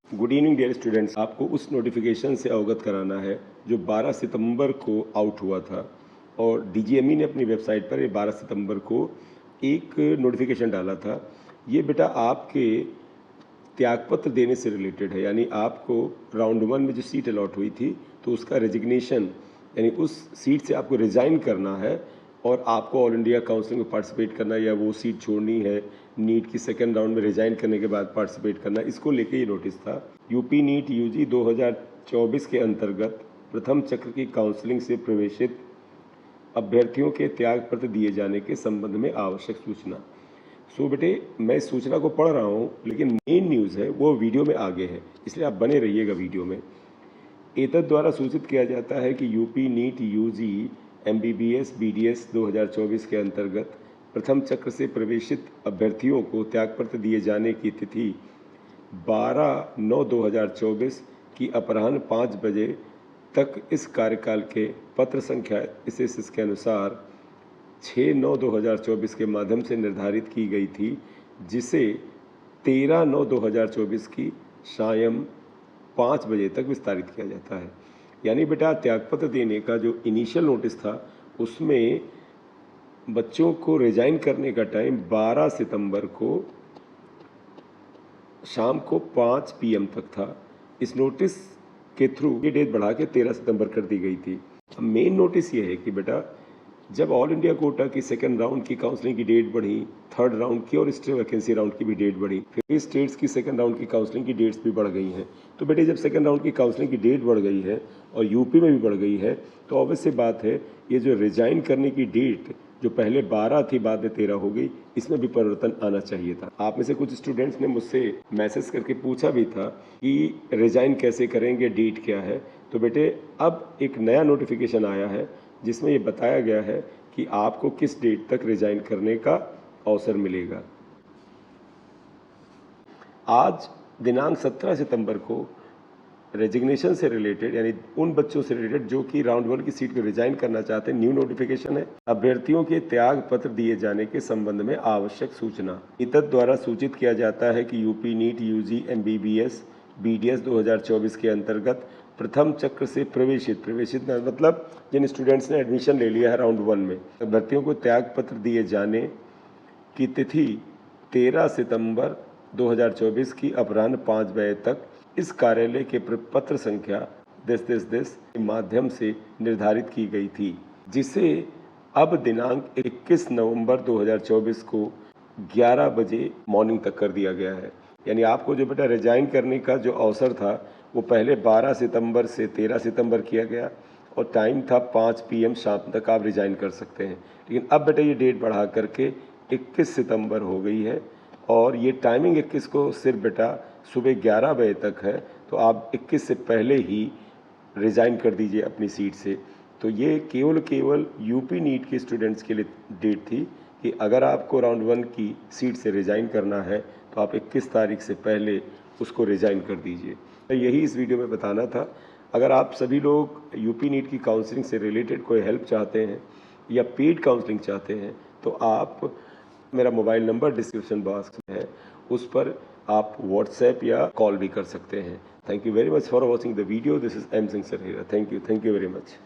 Good evening dear students. आपको उस notification से अवगत कराना है जो 12 सितंबर को आउट हुआ था और डीजीएमई ने अपनी वेबसाइट पर 12 सितंबर को एक नोटिफिकेशन डाला था। ये बेटा आपके त्यागपत्र देने से रिलेटेड है, यानी आपको राउंड 1 में जो सीट अलॉट हुई थी तो उसका रेजिग्नेशन यानी उस सीट से आपको रिज़ाइन करना है और आपको ऑल इंडिया काउंसलिंग में पार्टिसिपेट करना या वो सीट छोड़नी है, नीट की सेकेंड राउंड में रिज़ाइन करने के बाद पार्टिसिपेट करना, इसको लेके ये नोटिस था। यूपी नीट यूजी 2024 के अंतर्गत प्रथम चक्र की काउंसलिंग से प्रवेशित अभ्यर्थियों के त्यागपत्र दिए जाने के संबंध में आवश्यक सूचना। सो बेटे, मैं इस सूचना को पढ़ रहा हूँ लेकिन मेन न्यूज़ है वो वीडियो में आगे है, इसलिए आप बने रहिएगा वीडियो में। एतद द्वारा सूचित किया जाता है कि UP NEET UG MBBS BDS 2024 के अंतर्गत प्रथम चक्र से प्रवेशित अभ्यर्थियों को त्यागपत्र दिए जाने की तिथि 12/9/2024 की अपराह्न 5 बजे तक इस कार्यकाल के पत्र संख्या इसके अनुसार 6/9/2024 के माध्यम से निर्धारित की गई थी, जिसे 13/9/2024 की सायं 5 बजे तक विस्तारित किया जाता है। यानी बेटा, त्यागपत्र देने का जो इनिशियल नोटिस था उसमें बच्चों को रिजाइन करने का टाइम 12 सितंबर को शाम को 5 PM तक था। इस नोटिस के थ्रू ये डेट बढ़ा के 13 सितंबर कर दी गई थी। मेन नोटिस ये है कि बेटा, जब ऑल इंडिया कोटा की सेकंड राउंड की काउंसलिंग की डेट बढ़ी, थर्ड राउंड की और स्टेट वैकेंसी राउंड की भी डेट बढ़ी, फिर स्टेट्स की सेकंड राउंड की काउंसलिंग की डेट्स भी बढ़ गई हैं। तो बेटे, जब सेकंड राउंड की काउंसलिंग की डेट बढ़ गई है और यूपी में भी बढ़ गई है तो ऑब्वियस सी बात है ये जो रिजाइन करने की डेट जो पहले 12 थी बाद में 13 हो गई, इसमें भी परिवर्तन आना चाहिए था। आप में से कुछ स्टूडेंट्स ने मुझसे मैसेज करके पूछा भी था कि रिजाइन कैसे करेंगे, डेट क्या है। तो बेटे, अब एक नया नोटिफिकेशन आया है जिसमें ये बताया गया है कि आपको किस डेट तक रिजाइन करने का अवसर मिलेगा। आज दिनांक 17 सितंबर को रेजिग्नेशन से रिलेटेड यानी उन बच्चों से रिलेटेड जो कि राउंड 1 की सीट को रिजाइन करना चाहते हैं, न्यू नोटिफिकेशन है। अभ्यर्थियों के त्याग पत्र दिए जाने के संबंध में आवश्यक सूचना। इतद द्वारा सूचित किया जाता है कि UP NEET UG MBBS BDS 2024 के अंतर्गत प्रथम चक्र से प्रवेशित मतलब जिन स्टूडेंट्स ने एडमिशन ले लिया है राउंड 1 में, अभ्यर्थियों को त्याग पत्र दिए जाने की तिथि 13 सितंबर 2024 की अपराह्न 5 बजे तक इस कार्यालय के पत्र संख्या दिस के माध्यम से निर्धारित की गई थी, जिसे अब दिनांक 21 नवंबर 2024 को 11 बजे मॉर्निंग तक कर दिया गया है। यानी आपको जो बेटा रिजाइन करने का जो अवसर था वो पहले 12 सितंबर से 13 सितंबर किया गया और टाइम था 5 PM शाम तक आप रिजाइन कर सकते हैं। लेकिन अब बेटा ये डेट बढ़ा करके 21 सितंबर हो गई है और ये टाइमिंग 21 को सिर्फ बेटा सुबह 11 बजे तक है, तो आप 21 से पहले ही रिज़ाइन कर दीजिए अपनी सीट से। तो ये केवल यूपी नीट के स्टूडेंट्स के लिए डेट थी कि अगर आपको राउंड 1 की सीट से रिज़ाइन करना है तो आप 21 तारीख से पहले उसको रिज़ाइन कर दीजिए। तो यही इस वीडियो में बताना था। अगर आप सभी लोग यूपी नीट की काउंसलिंग से रिलेटेड कोई हेल्प चाहते हैं या पेड काउंसलिंग चाहते हैं तो आप, मेरा मोबाइल नंबर डिस्क्रिप्शन बॉक्स में है, उस पर आप व्हाट्सएप या कॉल भी कर सकते हैं। Thank you very much for watching the video. This is M Singh sir here. Thank you very much.